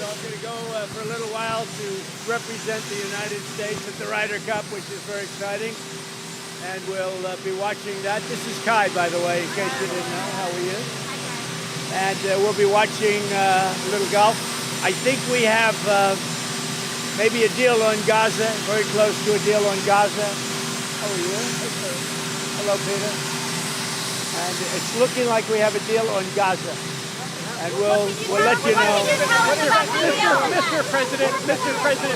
So I'm going to go for a little while to represent the United States at the Ryder Cup, which is very exciting. And we'll be watching that. This is Kai, by the way, in case you didn't know how he is. And we'll be watching a little golf. I think we have maybe a deal on Gaza, very close to a deal on Gaza. How are you? Hello, Peter. And it's looking like we have a deal on Gaza. And we'll let you know. Mr. President,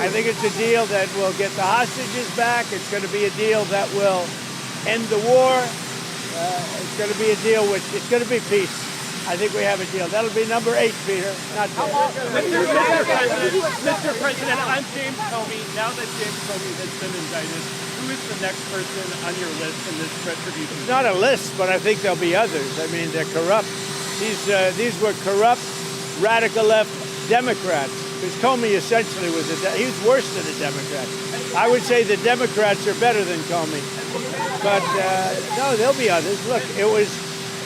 I think it's a deal that will get the hostages back. It's going to be a deal that will end the war. It's going to be a deal with, it's going to be peace. I think we have a deal. That'll be number 8, Peter. Not 10. Mr. President, I'm James Comey. Now that James Comey has been indicted, who is the next person on your list in this retribution? It's not a list, but I think there'll be others. I mean, they're corrupt. These were corrupt, radical left Democrats. Because Comey essentially was he was worse than a Democrat. I would say the Democrats are better than Comey. But no, there'll be others. Look,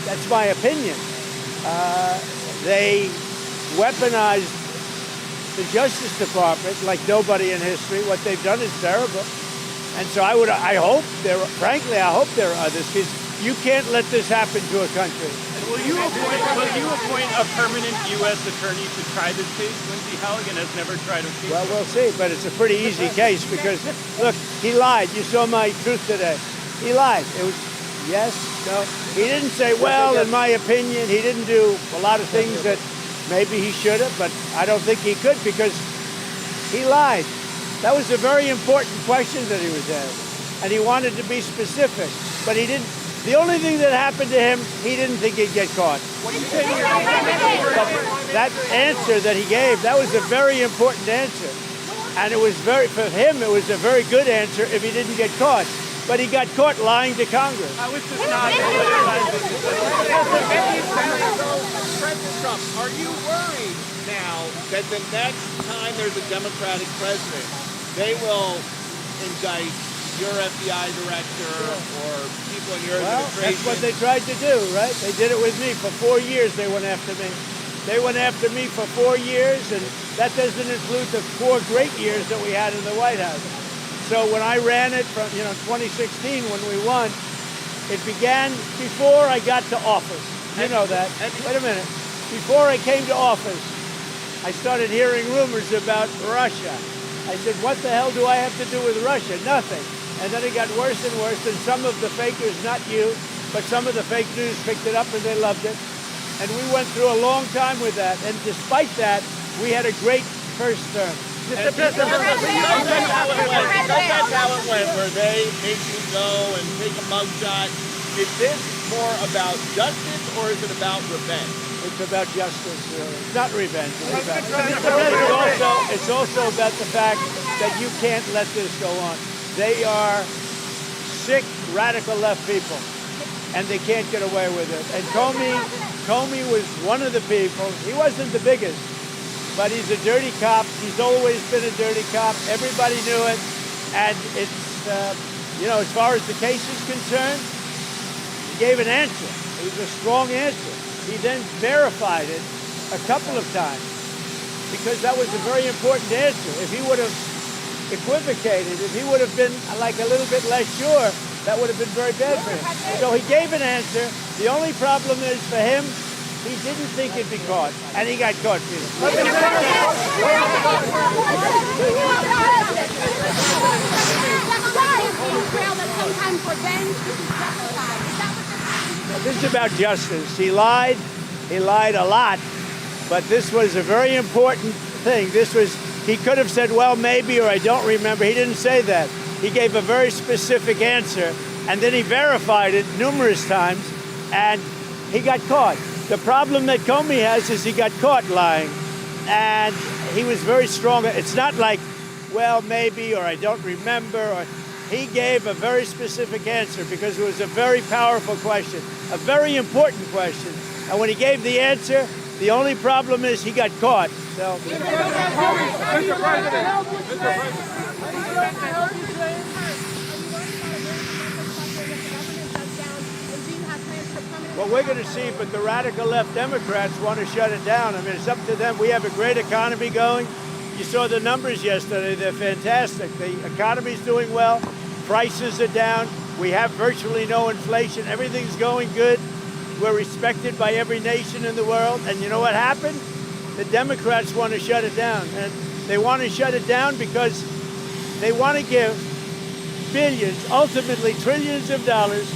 that's my opinion. They weaponized the Justice Department like nobody in history. What they've done is terrible. And so I hope there are others, because you can't let this happen to a country. Will you appoint a permanent U.S. attorney to try this case? Lindsey Halligan has never tried a case. Well, we'll see, but it's a pretty easy case because, look, he lied. You saw my truth today. He lied. It was yes, no. He didn't say, well, in my opinion, he didn't do a lot of things that maybe he should have, but I don't think he could because he lied. That was a very important question that he was asked, and he wanted to be specific, but he didn't. The only thing that happened to him, he didn't think he'd get caught. That answer that he gave, that was a very important answer. And it was for him, it was a very good answer if he didn't get caught. But he got caught lying to Congress. I was just not. President Trump, are you worried now that the next time there's a Democratic president, they will indict your FBI director or people in your administration? That's what they tried to do, right? They did it with me. For 4 years, they went after me. They went after me for 4 years, and that doesn't include the 4 great years that we had in the White House. So when I ran it from, 2016, when we won, it began before I got to office. You know that. Wait a minute. Before I came to office, I started hearing rumors about Russia. I said, what the hell do I have to do with Russia? Nothing. And then it got worse and worse, and some of the fakers, not you, but some of the fake news picked it up and they loved it. And we went through a long time with that. And despite that, we had a great first term. That's how it went, where they make you go and take a mugshot. Is this more about justice or is it about revenge? It's about justice, really. It's not revenge. It's also about the fact that you can't let this go on. They are sick, radical left people, and they can't get away with it. And Comey was one of the people. He wasn't the biggest, but he's a dirty cop. He's always been a dirty cop. Everybody knew it. And it's, as far as the case is concerned, he gave an answer. It was a strong answer. He then verified it a couple of times because that was a very important answer. If he would have equivocated, if he would have been like a little bit less sure, that would have been very bad for him. So he gave an answer. The only problem is for him, he didn't think he'd be caught, and he got caught, Peter. This is about justice. He lied a lot, but this was a very important thing. He could have said, well, maybe, or I don't remember. He didn't say that. He gave a very specific answer, and then he verified it numerous times, and he got caught. The problem that Comey has is he got caught lying, and he was very strong. It's not like, well, maybe, or I don't remember. He gave a very specific answer because it was a very powerful question, a very important question. And when he gave the answer, the only problem is he got caught. So. Mr. President. what we're going to see, but the radical left Democrats want to shut it down. I mean, it's up to them. We have a great economy going. You saw the numbers yesterday. They're fantastic. The economy's doing well. Prices are down. We have virtually no inflation. Everything's going good. We're respected by every nation in the world. And you know what happened? The Democrats want to shut it down. And they want to shut it down because they want to give billions, ultimately trillions of dollars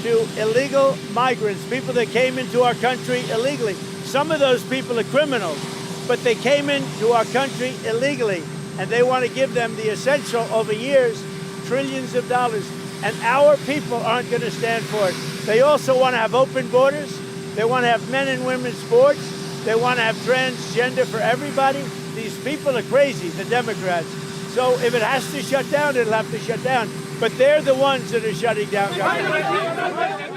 to illegal migrants, people that came into our country illegally. Some of those people are criminals, but they came into our country illegally, and they want to give them the essential over years, trillions of dollars, and our people aren't going to stand for it. They also want to have open borders. They want to have men and women's sports. They want to have transgender for everybody. These people are crazy, the Democrats. So if it has to shut down, it'll have to shut down. But they're the ones that are shutting down government.